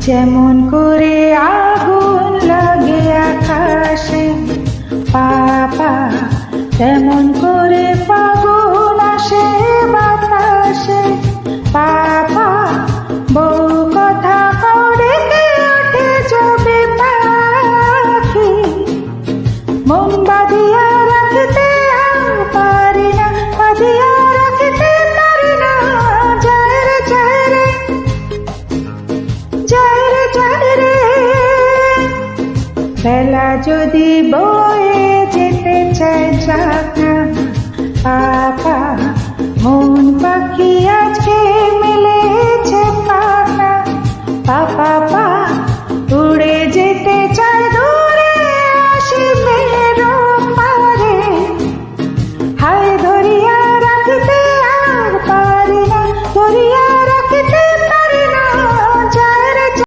যেমন করে আগুন লাগে আকাশে পাপা, তেমন করে ফাগুন আসে বাতাসে পাপা। বউ কথা করে ওঠে যাবে পাখি, মন বাঁধিয়া রাখিতে পারি না, বাঁধিয়া রাখিতে পারি না। যায় রে যায় রে যায় রে যায় রে, বেলা যদি বয়ে যেতে চায় যাক না পাপা। মন পাখি আজকে মেলেছে পাতা পাপা।